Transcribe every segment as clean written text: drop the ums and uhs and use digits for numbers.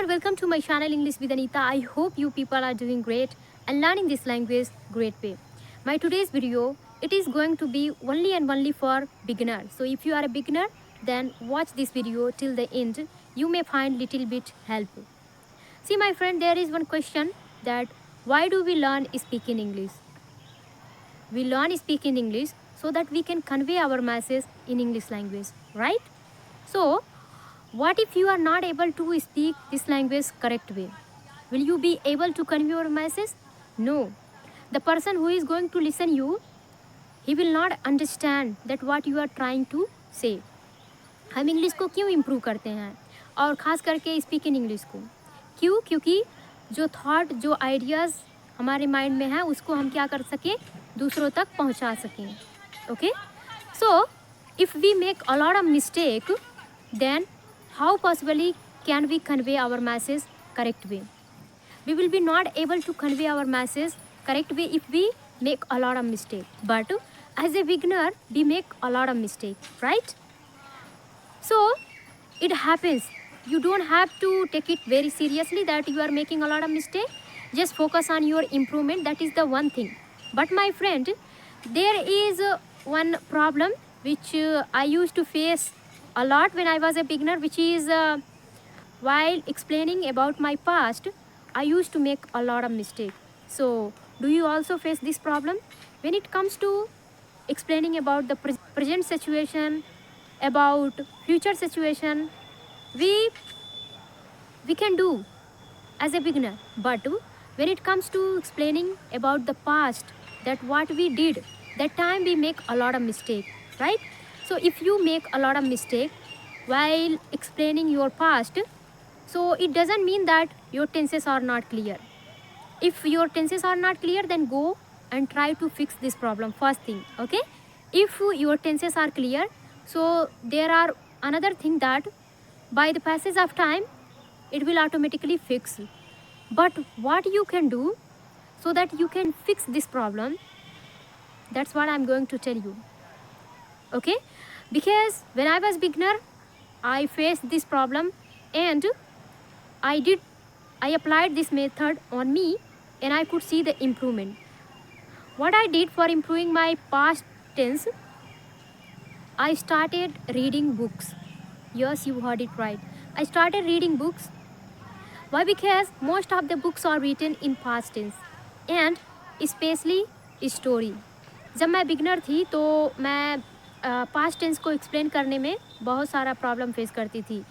everyone, welcome to my channel English with Anita. I hope you people are doing great and learning this language great way. My today's video, it is going to be only and only for beginner. So if you are a beginner, then watch this video till the end. You may find little bit helpful. See my friend, there is one question that why do we learn speaking English? We learn speaking English so that we can convey our message in English language, right? So what if you are not able to speak this language correct way? Will you be able to convey your message? No. The person who is going to listen you, he will not understand that what you are trying to say. हम English को क्यों improve करते हैं और ख़ास करके speaking English को क्यों? क्योंकि जो थॉट जो आइडियाज़ हमारे माइंड में है उसको हम क्या कर सकें, दूसरों तक पहुंचा सकें. Okay, so if we make a lot of mistake, then how possibly can we convey our message correct way? We will be not able to convey our message correct way if we make a lot of mistake. But as a beginner, we make a lot of mistake, right? So it happens. You don't have to take it very seriously that you are making a lot of mistake. Just focus on your improvement. That is the one thing. But my friend, there is one problem which I used to face a lot when I was a beginner, which is while explaining about my past, I used to make a lot of mistakes. So do you also face this problem? When it comes to explaining about the present situation, about future situation, we can do as a beginner. But when it comes to explaining about the past, that what we did, that time we make a lot of mistake, right? So if you make a lot of mistake while explaining your past, so it doesn't mean that your tenses are not clear. If your tenses are not clear, then go and try to fix this problem first thing. Okay, if your tenses are clear, so there are another thing that by the passage of time it will automatically fix. But what you can do so that you can fix this problem, that's what I'm going to tell you. Okay, because when I was beginner, I faced this problem and I applied this method on me and I could see the improvement. What I did for improving my past tense, I started reading books. Yes, you heard it right. I started reading books. Why? Because most of the books are written in past tense and especially story. जब मैं beginner थी तो मैं past tense को explain करने में बहुत सारा प्रॉब्लम फेस करती थी.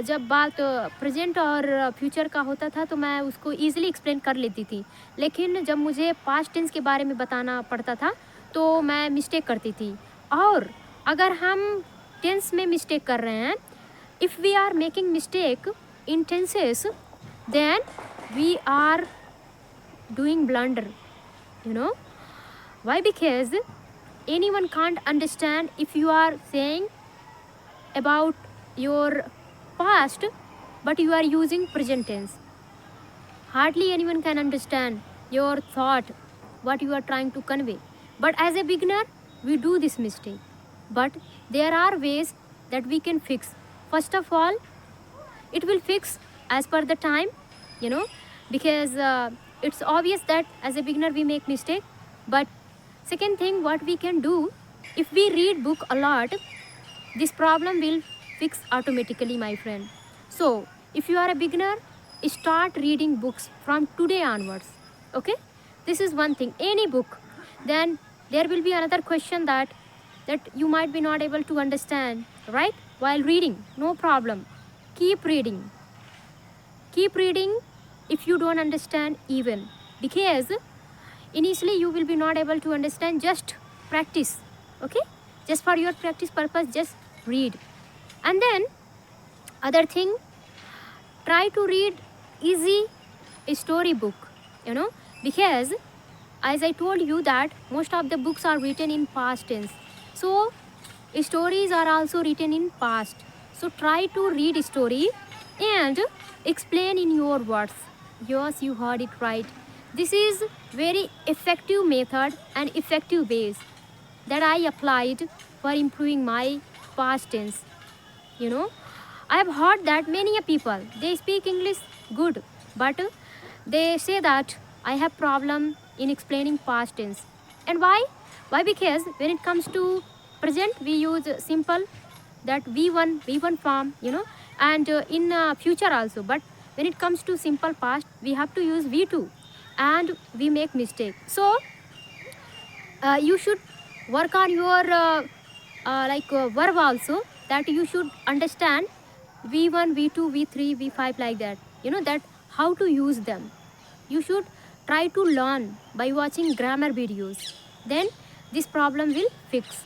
जब बात प्रेजेंट और फ्यूचर का होता था तो मैं उसको ईजिली एक्सप्लेन कर लेती थी, लेकिन जब मुझे पास्ट टेंस के बारे में बताना पड़ता था तो मैं मिस्टेक करती थी. और अगर हम टेंस में मिस्टेक कर रहे हैं, if we are making mistake in tenses, then we are doing blunder, you know. Why? Because anyone can't understand if you are saying about your past but you are using present tense. Hardly anyone can understand your thought, what you are trying to convey. But as a beginner, we do this mistake. But there are ways that we can fix. First of all, it will fix as per the time, you know, because it's obvious that as a beginner we make mistake. But second thing, what we can do, if we read book a lot, this problem will fix automatically, my friend. So if you are a beginner, start reading books from today onwards. Okay, this is one thing, any book. Then there will be another question that you might be not able to understand, right, while reading. No problem, keep reading if you don't understand even, because initially you will be not able to understand. Just practice. Okay, just for your practice purpose, just read. And then other thing, try to read easy story book, you know, because as I told you that most of the books are written in past tense, so stories are also written in past. So try to read story and explain in your words. Yes, you heard it right. This is very effective method and effective ways that I applied for improving my past tense, you know. I have heard that many people, they speak English good, but they say that I have problem in explaining past tense. And why? Why? Because when it comes to present, we use simple, that V1 form, and in future also. But when it comes to simple past, we have to use V2, and we make mistake. So you should work on your verb also, that you should understand V1, V2, V3, V5, like that, that how to use them. You should try to learn by watching grammar videos, then this problem will fix.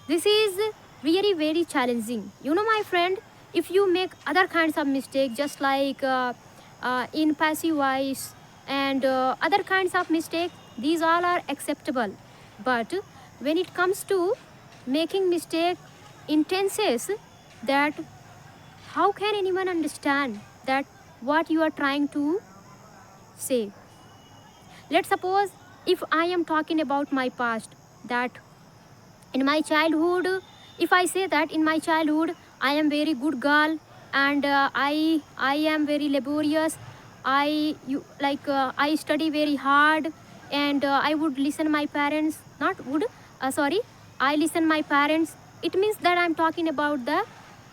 This is really very challenging, my friend. If you make other kinds of mistake, just like in passive voice and other kinds of mistake, these all are acceptable. But when it comes to making mistake in tenses, that how can anyone understand that what you are trying to say? Let's suppose if I am talking about my past, that in my childhood, if I say that in my childhood I am very good girl, and I am very laborious, I study very hard, and I would listen my parents, not would, sorry, I listen my parents, it means that I'm talking about the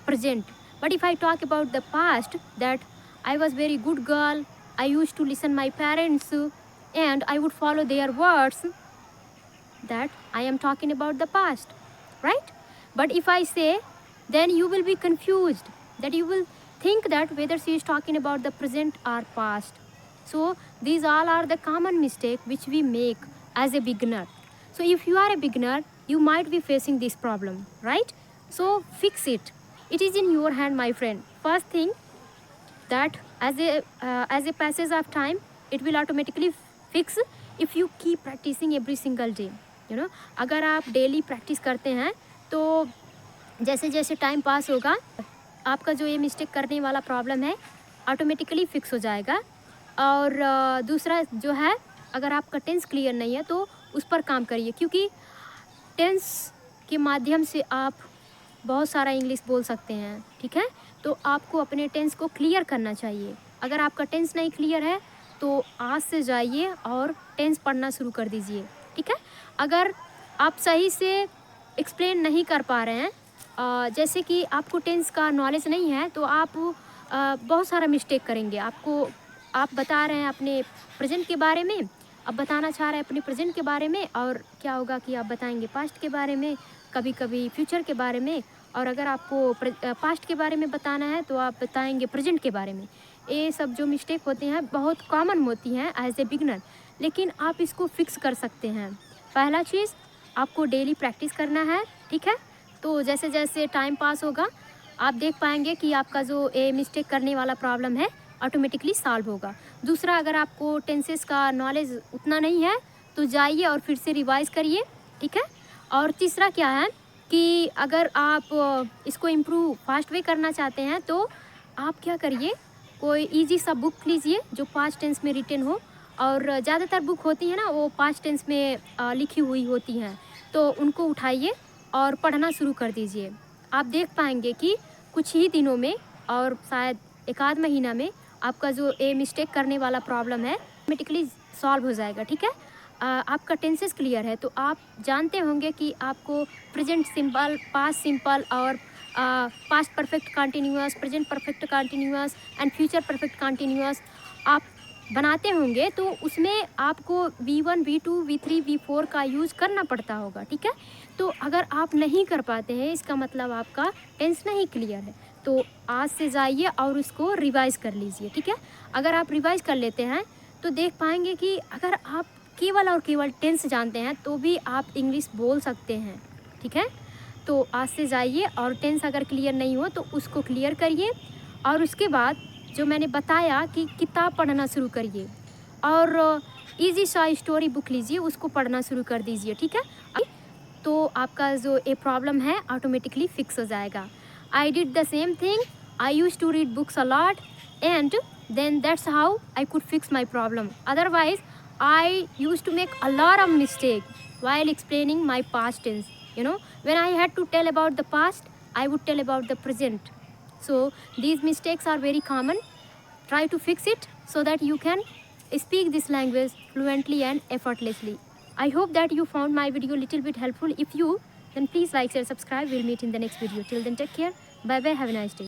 present. But if I talk about the past, that I was very good girl, I used to listen my parents, and I would follow their words, that I am talking about the past, right? But if I say, then you will be confused, that you will think that whether she is talking about the present or past. So these all are the common mistake which we make as a beginner. So if you are a beginner, you might be facing this problem, right? So fix it. It is in your hand, my friend. First thing, that as a passage of time, it will automatically fix if you keep practicing every single day. अगर आप daily practice करते हैं, तो जैसे जैसे time pass होगा, आपका जो ये मिस्टेक करने वाला प्रॉब्लम है ऑटोमेटिकली फिक्स हो जाएगा. और दूसरा जो है, अगर आपका टेंस क्लियर नहीं है तो उस पर काम करिए, क्योंकि टेंस के माध्यम से आप बहुत सारा इंग्लिश बोल सकते हैं, ठीक है? तो आपको अपने टेंस को क्लियर करना चाहिए. अगर आपका टेंस नहीं क्लियर है तो आज से जाइए और टेंस पढ़ना शुरू कर दीजिए, ठीक है? अगर आप सही से एक्सप्लेन नहीं कर पा रहे हैं, जैसे कि आपको टेंस का नॉलेज नहीं है, तो आप बहुत सारा मिस्टेक करेंगे. आप बता रहे हैं अपने प्रेजेंट के बारे में, अब बताना चाह रहे हैं अपने प्रेजेंट के बारे में, और क्या होगा कि आप बताएंगे पास्ट के बारे में, कभी कभी फ्यूचर के बारे में, और अगर आपको पास्ट के बारे में बताना है तो आप बताएंगे प्रेजेंट के बारे में. ये सब जो मिस्टेक होते हैं बहुत कॉमन होती हैं एज ए बिगनर, लेकिन आप इसको फिक्स कर सकते हैं. पहला चीज़, आपको डेली प्रैक्टिस करना है, ठीक है? तो जैसे जैसे टाइम पास होगा, आप देख पाएंगे कि आपका जो ये मिस्टेक करने वाला प्रॉब्लम है ऑटोमेटिकली सॉल्व होगा. दूसरा, अगर आपको टेंसेस का नॉलेज उतना नहीं है तो जाइए और फिर से रिवाइज़ करिए, ठीक है? और तीसरा क्या है कि अगर आप इसको इम्प्रूव फास्ट वे करना चाहते हैं, तो आप क्या करिए, कोई ईजी सा बुक लीजिए जो पास्ट टेंस में रिटन हो, और ज़्यादातर बुक होती है ना वो पास्ट टेंस में लिखी हुई होती हैं, तो उनको उठाइए और पढ़ना शुरू कर दीजिए. आप देख पाएंगे कि कुछ ही दिनों में, और शायद एक आध महीना में, आपका जो ए मिस्टेक करने वाला प्रॉब्लम है ऑटोमेटिकली सॉल्व हो जाएगा, ठीक है? आपका टेंसेस क्लियर है तो आप जानते होंगे कि आपको प्रेजेंट सिंपल, पास्ट सिंपल, और past perfect continuous, present perfect continuous and future perfect continuous आप बनाते होंगे, तो उसमें आपको V1, V2, V3, V4 का यूज़ करना पड़ता होगा, ठीक है? तो अगर आप नहीं कर पाते हैं, इसका मतलब आपका टेंस नहीं क्लियर है. तो आज से जाइए और उसको रिवाइज़ कर लीजिए, ठीक है? अगर आप रिवाइज़ कर लेते हैं तो देख पाएंगे कि अगर आप केवल और केवल टेंस जानते हैं तो भी आप इंग्लिश बोल सकते हैं, ठीक है? तो आज से जाइए और टेंस अगर क्लियर नहीं हो तो उसको क्लियर करिए, और उसके बाद जो मैंने बताया कि किताब पढ़ना शुरू करिए, और इजी सा स्टोरी बुक लीजिए, उसको पढ़ना शुरू कर दीजिए, ठीक है? तो आपका जो ये प्रॉब्लम है ऑटोमेटिकली फिक्स हो जाएगा. I did the same thing. I used to read books a lot, and then that's how I could fix my problem. Otherwise I used to make a lot of mistake while explaining my past tense. When I had to tell about the past, I would tell about the present, So these mistakes are very common. Try to fix it so that you can speak this language fluently and effortlessly. I hope that you found my video a little bit helpful. If you, then please like, share, subscribe. We'll meet in the next video. Till then, take care. Bye bye. Have a nice day.